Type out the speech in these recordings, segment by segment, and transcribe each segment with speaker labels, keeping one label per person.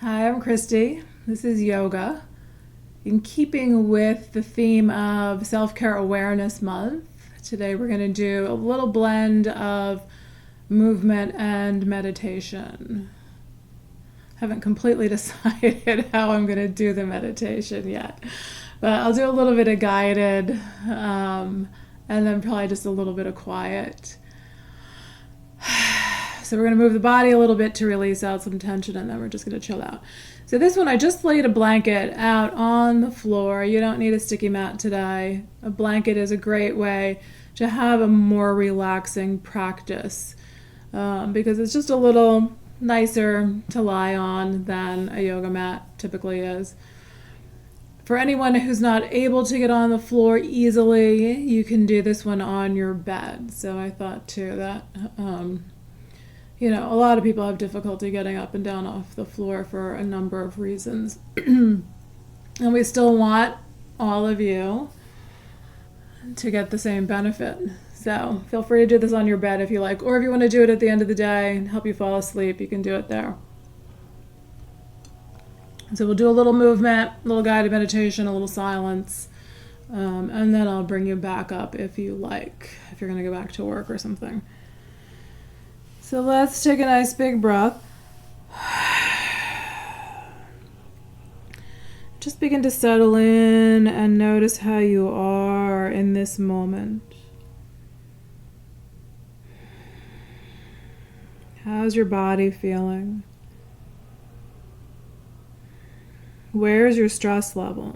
Speaker 1: Hi, I'm Christy. This is yoga. In keeping with the theme of Self Care Awareness Month, today we're going to do a little blend of movement and meditation. Haven't completely decided how I'm going to do the meditation yet, but I'll do a little bit of guided and then probably just a little bit of quiet. So we're going to move the body a little bit to release out some tension, and then we're just going to chill out. So this one, I just laid a blanket out on the floor. You don't need a sticky mat today. A blanket is a great way to have a more relaxing practice because it's just a little nicer to lie on than a yoga mat typically is. For anyone who's not able to get on the floor easily, you can do this one on your bed. So I thought too that a lot of people have difficulty getting up and down off the floor for a number of reasons. And we still want all of you to get the same benefit. So feel free to do this on your bed if you like, or if you want to do it at the end of the day and help you fall asleep, you can do it there. So we'll do a little movement, a little guided meditation, a little silence, and then I'll bring you back up if you like, if you're going to go back to work or something. So let's take a nice big breath. Just begin to settle in and notice how you are in this moment. How's your body feeling? Where's your stress level?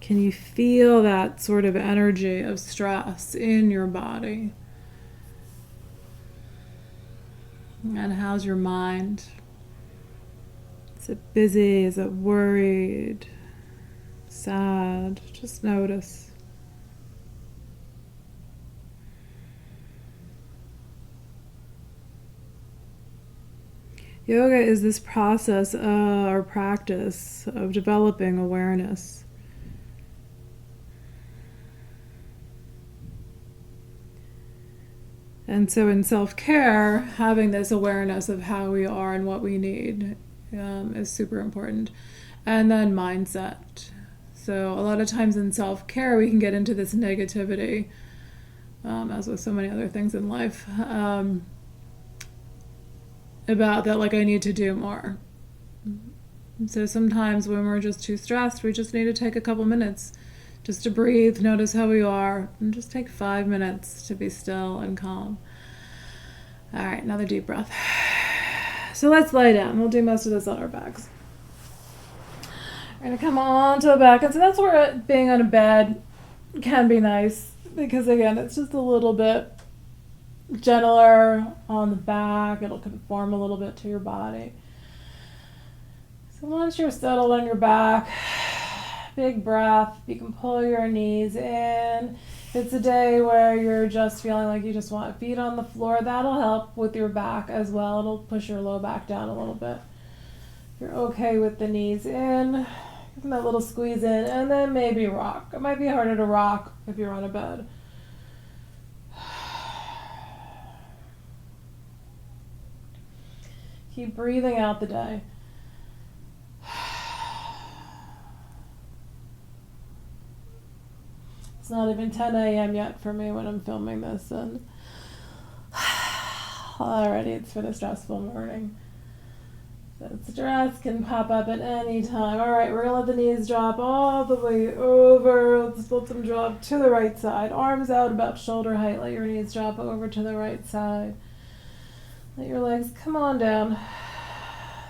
Speaker 1: Can you feel that sort of energy of stress in your body? And how's your mind? Is it busy? Is it worried? Sad? Just notice. Yoga is this process or practice of developing awareness. And so in self-care, having this awareness of how we are and what we need is super important. And then mindset. So a lot of times in self-care, we can get into this negativity, as with so many other things in life, about that, like, I need to do more. So sometimes when we're just too stressed, we just need to take a couple minutes just to breathe, notice how we are, and just take 5 minutes to be still and calm. All right, another deep breath. So let's lie down. We'll do most of this on our backs. We're going to come onto the back. And so that's where being on a bed can be nice because, again, it's just a little bit gentler on the back. It'll conform a little bit to your body. So once you're settled on your back, big breath. You can pull your knees in. If it's a day where you're just feeling like you just want feet on the floor, that'll help with your back as well. It'll push your low back down a little bit. If you're okay with the knees in, give them that little squeeze in, and then maybe rock. It might be harder to rock if you're on a bed. Keep breathing out the day. It's not even 10 a.m. yet for me when I'm filming this, and already it's been a stressful morning. So stress can pop up at any time. All right, we're going to let the knees drop all the way over. Let's let them drop to the right side. Arms out about shoulder height. Let your knees drop over to the right side. Let your legs come on down.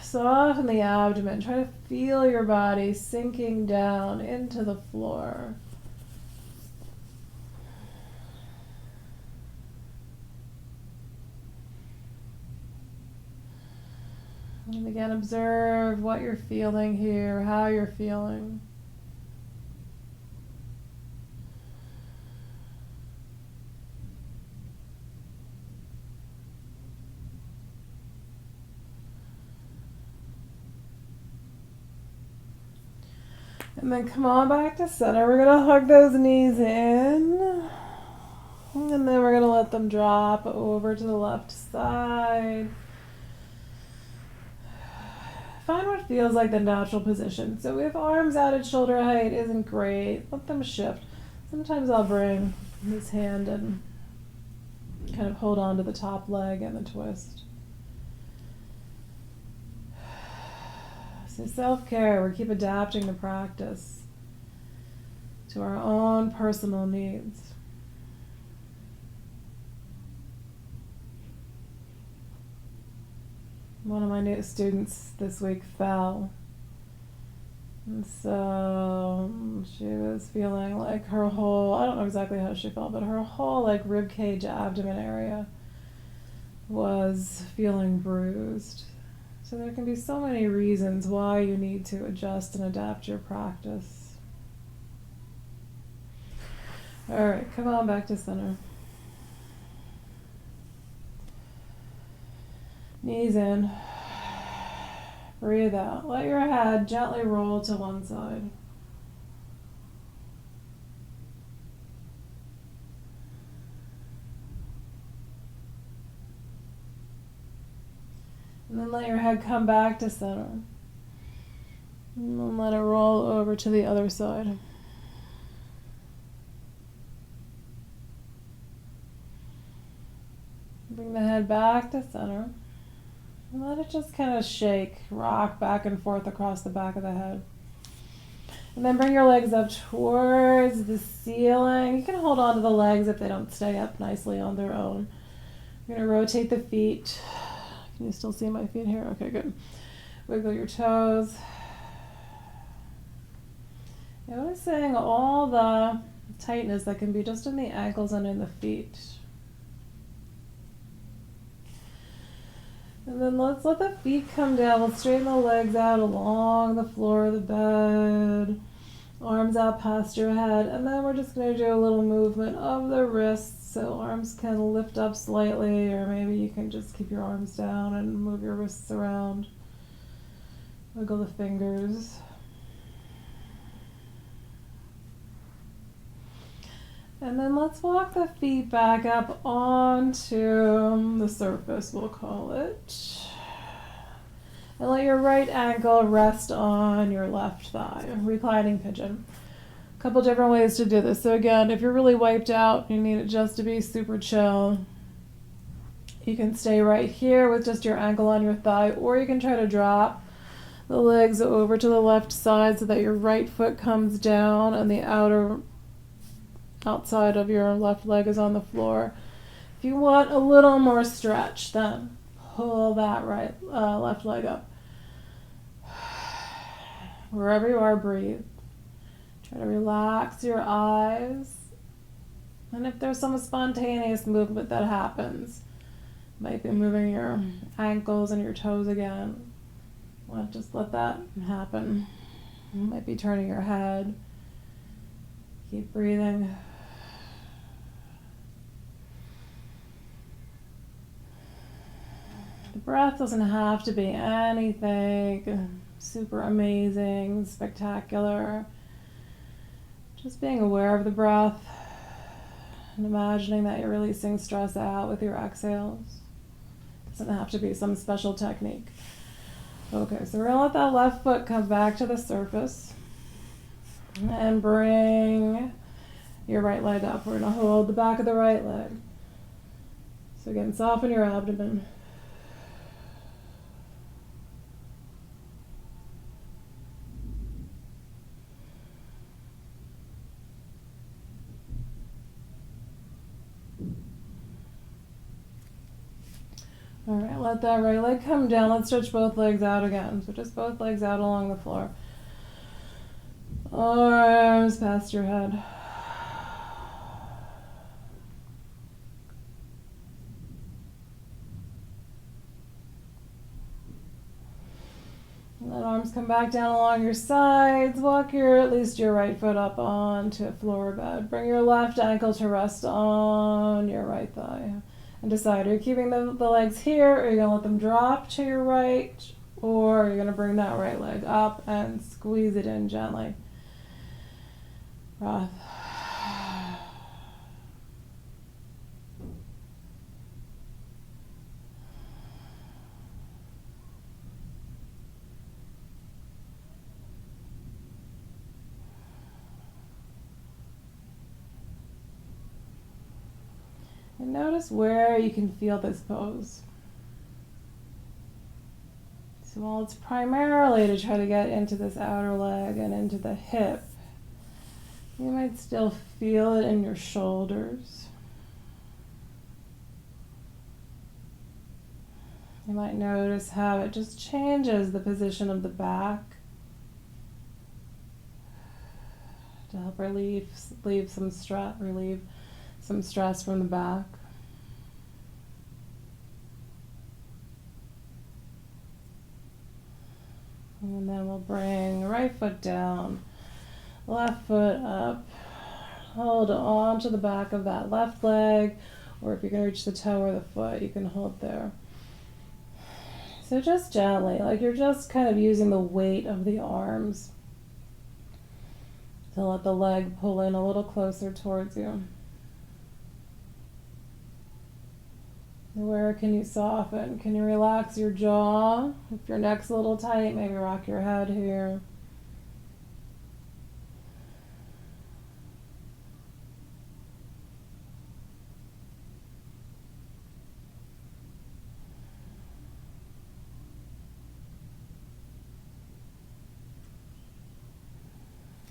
Speaker 1: Soften the abdomen. Try to feel your body sinking down into the floor. And again, observe what you're feeling here, how you're feeling. And then come on back to center. We're going to hug those knees in. And then we're going to let them drop over to the left side. find what feels like the natural position. So if arms out at shoulder height isn't great, let them shift. Sometimes I'll bring this hand and kind of hold on to the top leg and the twist. So self-care, we keep adapting the practice to our own personal needs. One of my new students this week fell. And so she was feeling like her whole, I don't know exactly how she felt, but her whole like rib cage, abdomen area was feeling bruised. So there can be so many reasons why you need to adjust and adapt your practice. All right, come on back to center. Knees in. Breathe out. Let your head gently roll to one side. And then let your head come back to center. And then let it roll over to the other side. Bring the head back to center. And let it just kind of shake, rock back and forth across the back of the head. And then bring your legs up towards the ceiling. You can hold on to the legs if they don't stay up nicely on their own. You're going to rotate the feet. Can you still see my feet here? Okay, good. Wiggle your toes. Noticing all the tightness that can be just in the ankles and in the feet. And then let's let the feet come down. We'll straighten the legs out along the floor of the bed. Arms out past your head. And then we're just going to do a little movement of the wrists. So arms can lift up slightly, or maybe you can just keep your arms down and move your wrists around. Wiggle the fingers. And then let's walk the feet back up onto the surface, we'll call it. And let your right ankle rest on your left thigh, reclining pigeon. A couple different ways to do this. So again, if you're really wiped out, you need it just to be super chill. You can stay right here with just your ankle on your thigh, or you can try to drop the legs over to the left side so that your right foot comes down and the outside of your left leg is on the floor. If you want a little more stretch, then pull that left leg up. Wherever you are, breathe. Try to relax your eyes. And if there's some spontaneous movement that happens, might be moving your ankles and your toes again. Well, just let that happen. You might be turning your head. Keep breathing. The breath doesn't have to be anything super amazing, spectacular. Just being aware of the breath and imagining that you're releasing stress out with your exhales. Doesn't have to be some special technique. Okay, so we're going to let that left foot come back to the surface and bring your right leg up. We're going to hold the back of the right leg. So again, soften your abdomen. All right, let that right leg come down. Let's stretch both legs out again. So just both legs out along the floor. Arms past your head. And then arms come back down along your sides. Walk at least your right foot up onto a floor bed. Bring your left ankle to rest on your right thigh. And decide, are you keeping the legs here, or are you going to let them drop to your right, or are you going to bring that right leg up and squeeze it in gently? Breath. And notice where you can feel this pose. So while it's primarily to try to get into this outer leg and into the hip, you might still feel it in your shoulders. You might notice how it just changes the position of the back to help relieve some stress from the back. And then we'll bring the right foot down, left foot up. Hold on to the back of that left leg, or if you can reach the toe or the foot, you can hold there. So just gently, like you're just kind of using the weight of the arms to let the leg pull in a little closer towards you. Where can you soften? Can you relax your jaw? If your neck's a little tight, maybe rock your head here.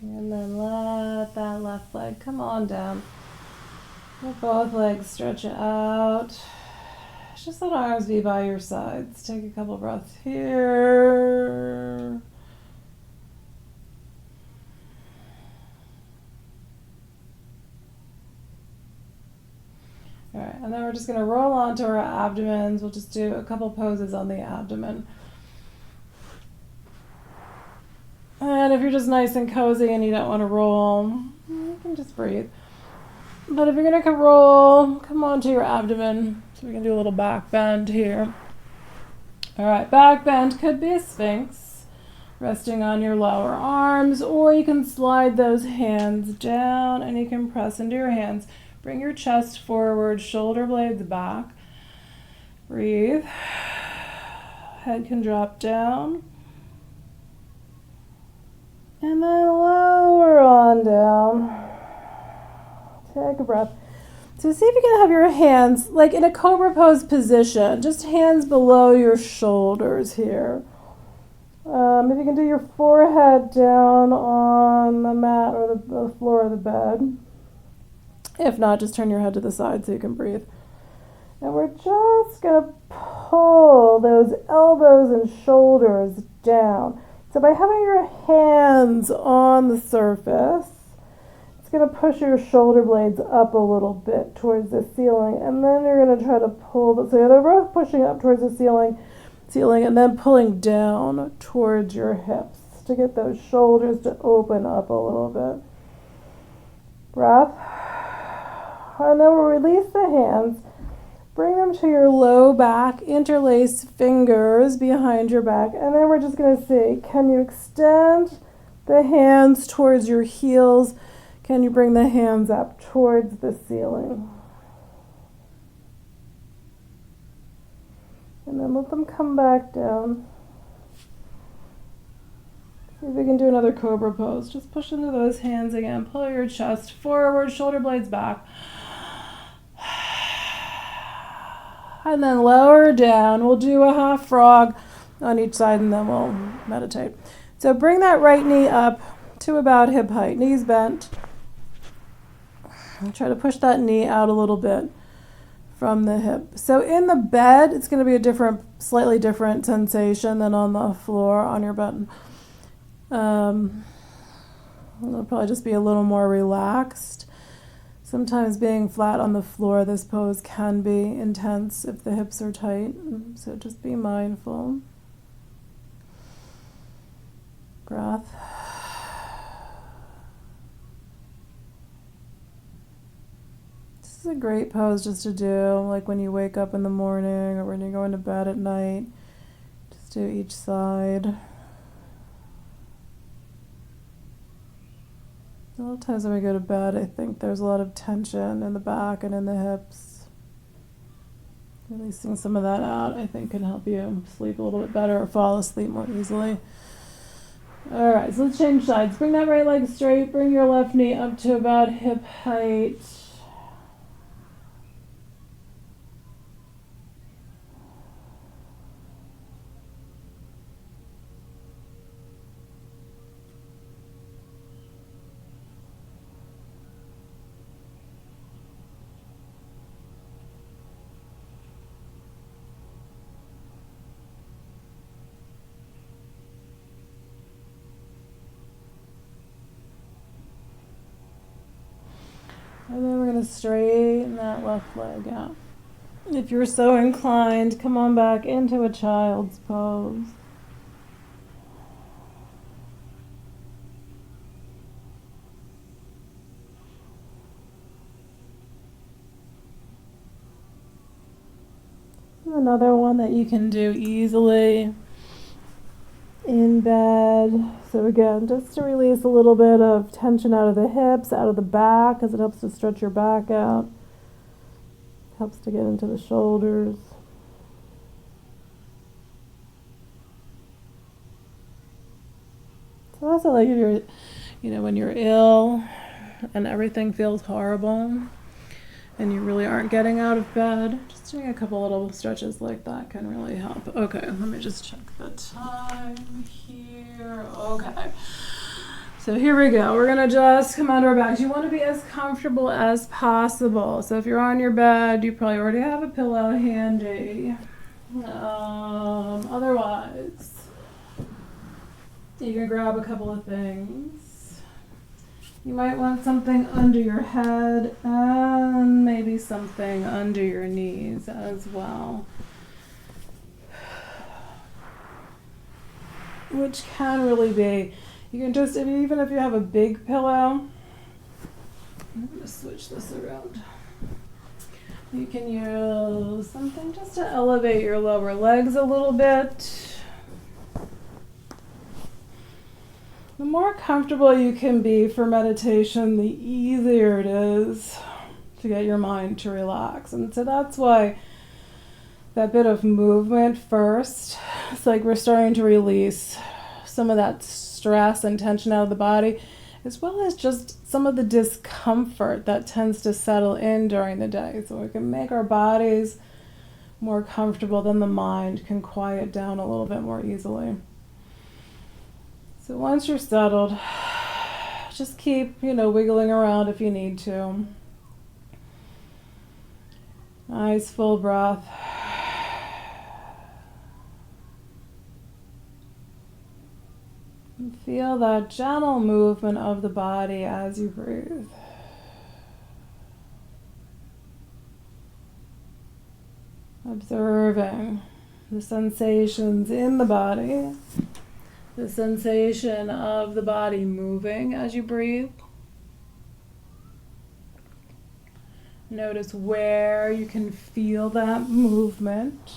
Speaker 1: And then let that left leg come on down. Let both legs stretch out. Just let arms be by your sides. Take a couple breaths here. All right, and then we're just going to roll onto our abdomens. We'll just do a couple poses on the abdomen. And if you're just nice and cozy and you don't want to roll, you can just breathe. But if you're going to roll, come onto your abdomen. So we can do a little back bend here. All right, back bend could be a sphinx, resting on your lower arms, or you can slide those hands down and you can press into your hands. Bring your chest forward, shoulder blades back. Breathe. Head can drop down. And then lower on down. Take a breath. So see if you can have your hands like in a cobra pose position, just hands below your shoulders here. If you can do your forehead down on the mat or the floor of the bed. If not, just turn your head to the side so you can breathe. And we're just going to pull those elbows and shoulders down. So by having your hands on the surface, it's going to push your shoulder blades up a little bit towards the ceiling, and then you're going to try to pull the, so they're both pushing up towards the ceiling, and then pulling down towards your hips to get those shoulders to open up a little bit. Breath. And then we'll release the hands. Bring them to your low back, interlace fingers behind your back, and then we're just going to see, can you extend the hands towards your heels? Can you bring the hands up towards the ceiling? And then let them come back down. See if we can do another cobra pose. Just push into those hands again. Pull your chest forward, shoulder blades back. And then lower down. We'll do a half frog on each side and then we'll meditate. So bring that right knee up to about hip height, knees bent. And try to push that knee out a little bit from the hip. So in the bed, it's going to be a slightly different sensation than on the floor on your bed. It'll probably just be a little more relaxed. Sometimes being flat on the floor, this pose can be intense if the hips are tight, so just be mindful. Breath. This is a great pose just to do, like when you wake up in the morning or when you're going to bed at night. Just do each side. A lot of times when we go to bed, I think there's a lot of tension in the back and in the hips. Releasing some of that out, I think, can help you sleep a little bit better or fall asleep more easily. All right, so let's change sides. Bring that right leg straight. Bring your left knee up to about hip height. to straighten that left leg out. If you're so inclined, come on back into a child's pose. Another one that you can do easily in bed. So again, just to release a little bit of tension out of the hips, out of the back, because it helps to stretch your back out. Helps to get into the shoulders. So also like if you're, when you're ill and everything feels horrible and you really aren't getting out of bed, just doing a couple little stretches like that can really help. Okay, let me just check the time here. Okay. So here we go. We're going to just come onto our backs. You want to be as comfortable as possible. So if you're on your bed, you probably already have a pillow handy. Otherwise, you can grab a couple of things. You might want something under your head and maybe something under your knees as well. Which can really be, you can just, even if you have a big pillow, I'm going to switch this around. You can use something just to elevate your lower legs a little bit. The more comfortable you can be for meditation, the easier it is to get your mind to relax. And so that's why that bit of movement first, it's like we're starting to release some of that stress and tension out of the body, as well as just some of the discomfort that tends to settle in during the day. So we can make our bodies more comfortable, then the mind can quiet down a little bit more easily. So once you're settled, just keep, wiggling around if you need to. Nice full breath. And feel that gentle movement of the body as you breathe. Observing the sensations in the body. The sensation of the body moving as you breathe. Notice where you can feel that movement.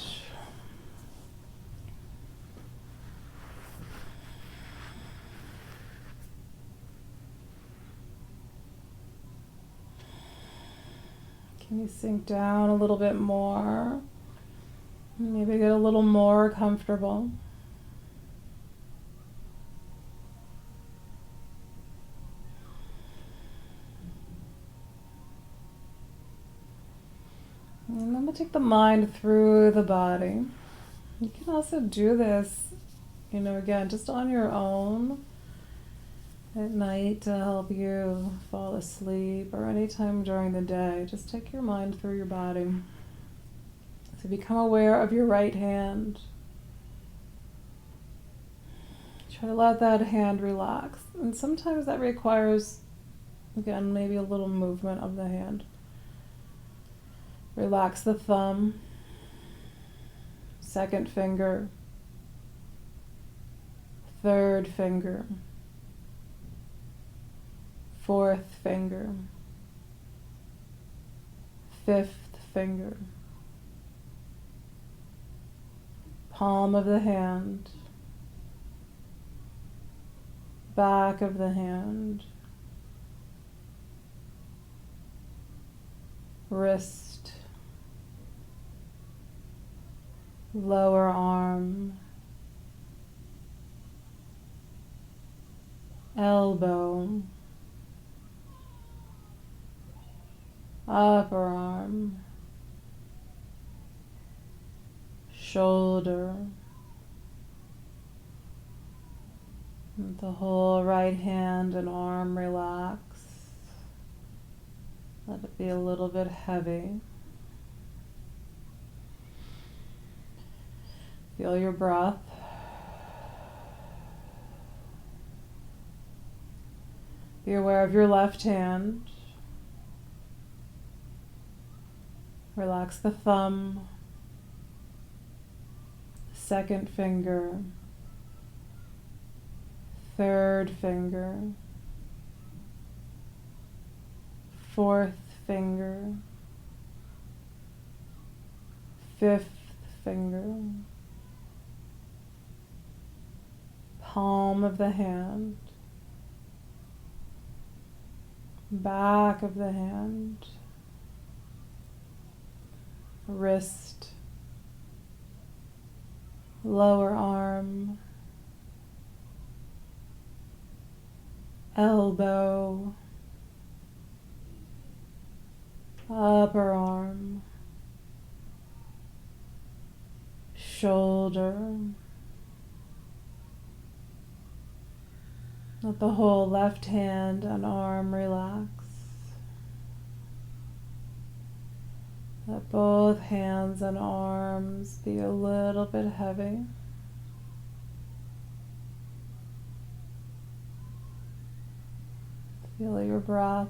Speaker 1: Can you sink down a little bit more? Maybe get a little more comfortable. And then we'll take the mind through the body. You can also do this, again, just on your own at night to help you fall asleep or anytime during the day. Just take your mind through your body. So become aware of your right hand. Try to let that hand relax. And sometimes that requires, again, maybe a little movement of the hand. Relax the thumb, second finger, third finger, fourth finger, fifth finger, palm of the hand, back of the hand, wrist, lower arm, elbow, upper arm, shoulder, and the whole right hand and arm relax. Let it be a little bit heavy. Feel your breath. Be aware of your left hand. Relax the thumb, second finger, third finger, fourth finger, fifth finger, palm of the hand, back of the hand, wrist, lower arm, elbow, upper arm, shoulder. Let the whole left hand and arm relax. Let both hands and arms be a little bit heavy. Feel your breath.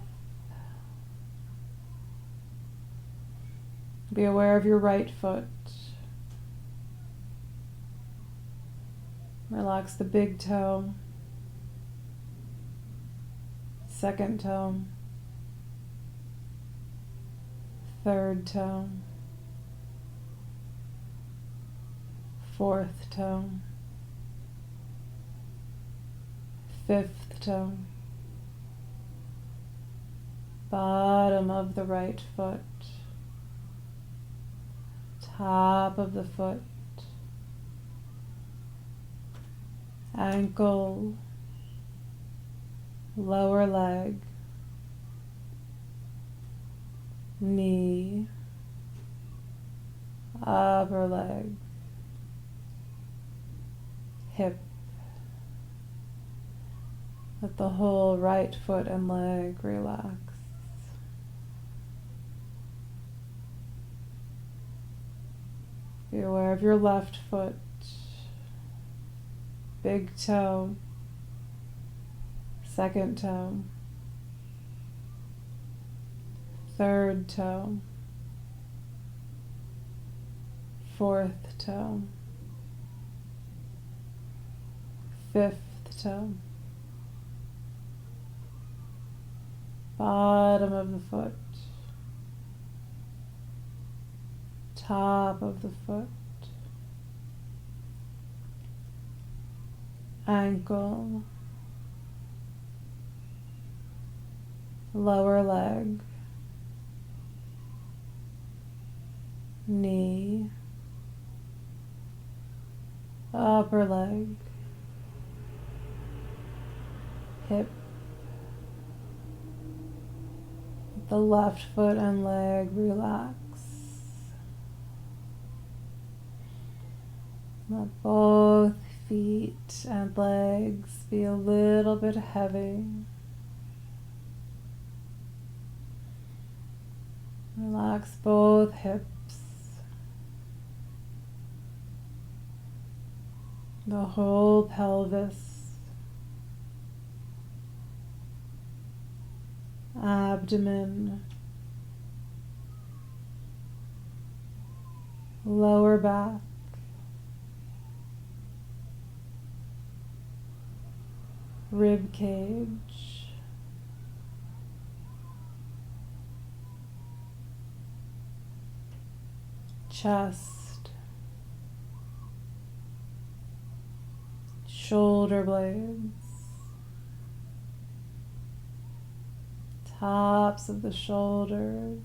Speaker 1: Be aware of your right foot. Relax the big toe, second toe, third toe, fourth toe, fifth toe, bottom of the right foot, top of the foot, ankle, lower leg, knee, upper leg, hip. Let the whole right foot and leg relax. Be aware of your left foot, big toe, second toe, third toe, fourth toe, fifth toe, bottom of the foot, top of the foot, ankle, lower leg, knee, upper leg, hip. The left foot and leg relax. Let both feet and legs be a little bit heavy. Relax both hips, the whole pelvis, abdomen, lower back, rib cage, chest, shoulder blades, tops of the shoulders,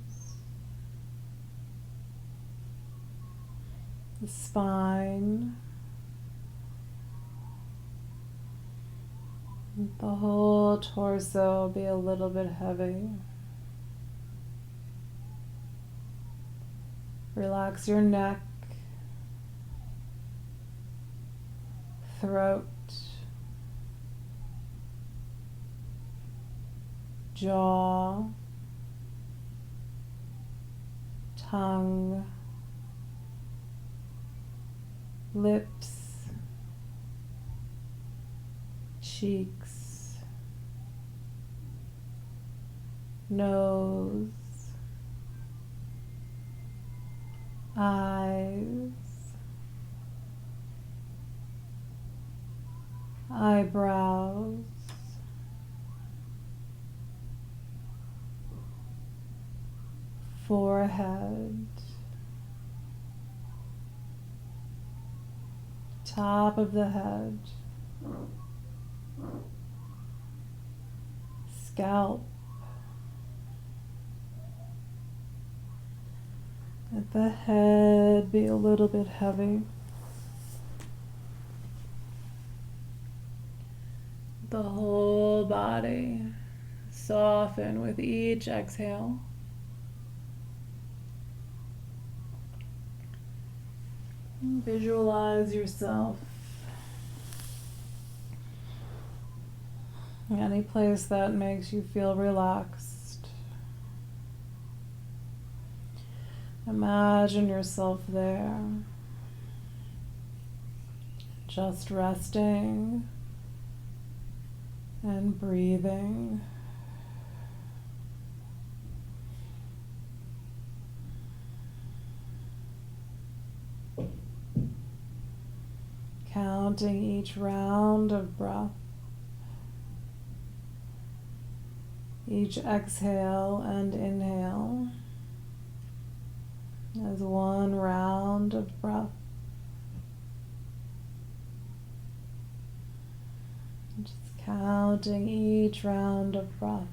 Speaker 1: the spine, the whole torso be a little bit heavy. Relax your neck, throat, jaw, tongue, lips, cheeks, nose, eyes, eyebrows, forehead, top of the head, scalp. Let the head be a little bit heavy. The whole body soften with each exhale. Visualize yourself any place that makes you feel relaxed. Imagine yourself there, just resting and breathing. Counting each round of breath, each exhale and inhale as one round of breath. Just counting each round of breath,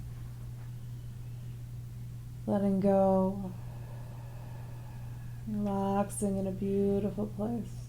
Speaker 1: letting go, relaxing in a beautiful place.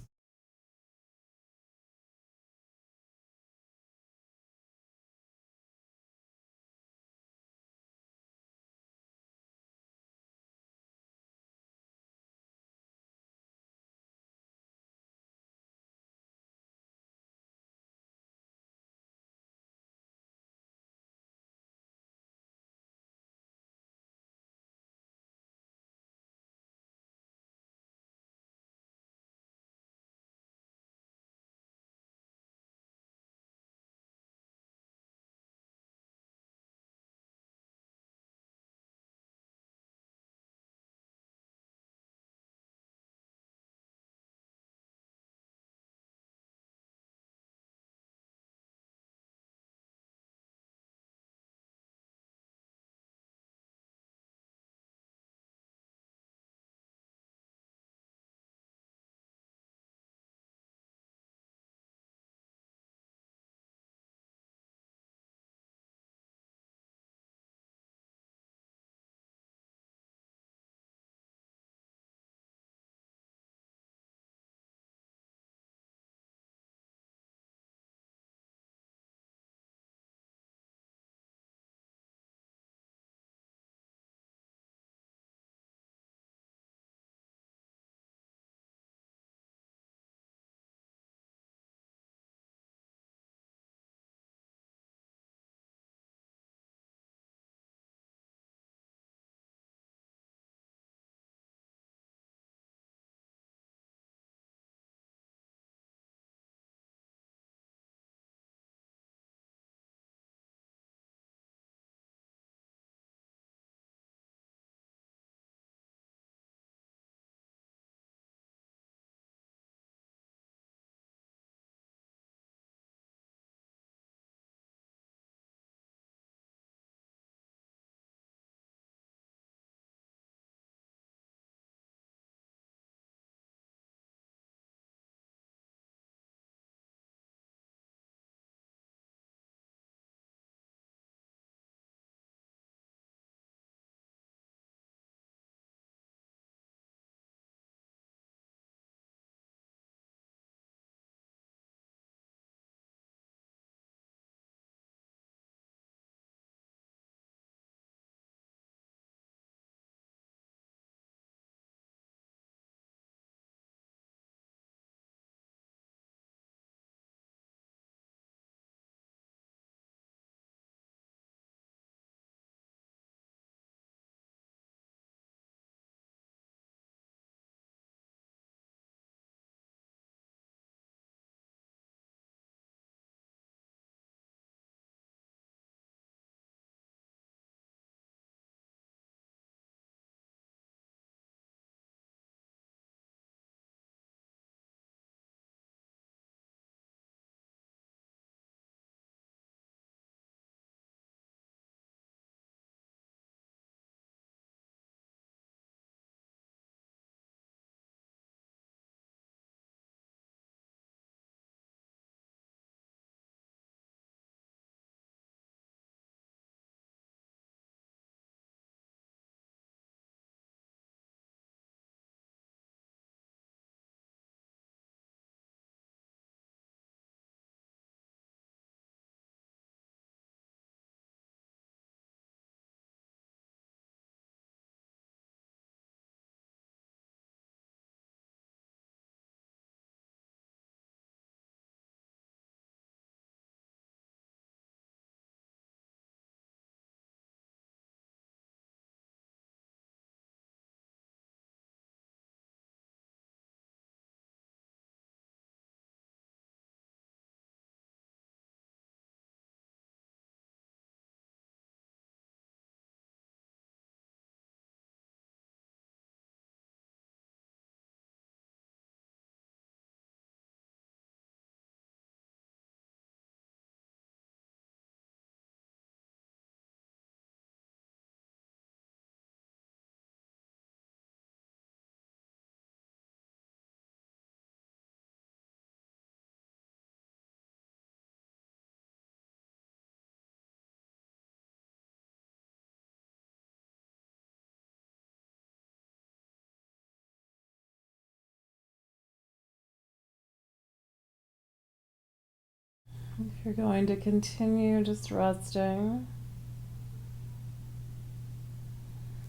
Speaker 1: If you're going to continue just resting,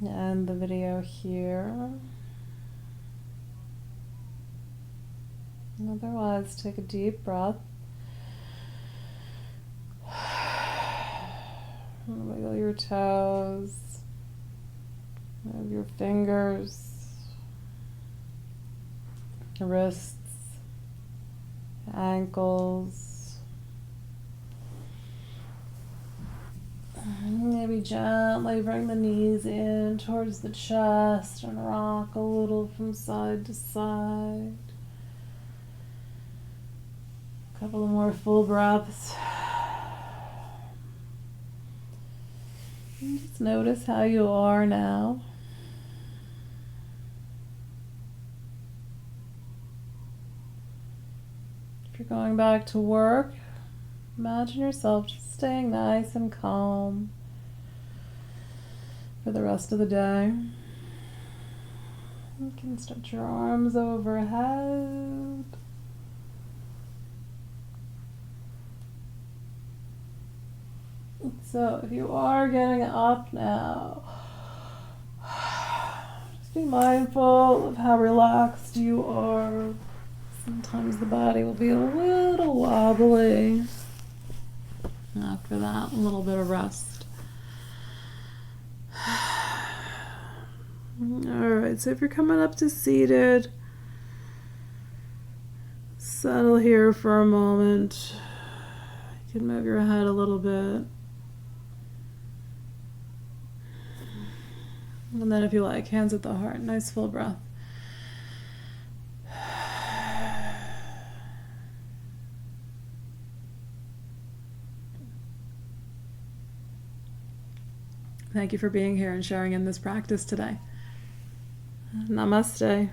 Speaker 1: end the video here. Otherwise, take a deep breath. Wiggle your toes, move your fingers, wrists, ankles. Maybe gently bring the knees in towards the chest and rock a little from side to side. A couple of more full breaths. And just notice how you are now. If you're going back to work, imagine yourself just staying nice and calm for the rest of the day. You can stretch your arms overhead. So if you are getting up now, just be mindful of how relaxed you are. Sometimes the body will be a little wobbly. After that, a little bit of rest. Alright, so if you're coming up to seated, settle here for a moment. You can move your head a little bit. And then if you like, hands at the heart, nice full breath. Thank you for being here and sharing in this practice today. Namaste.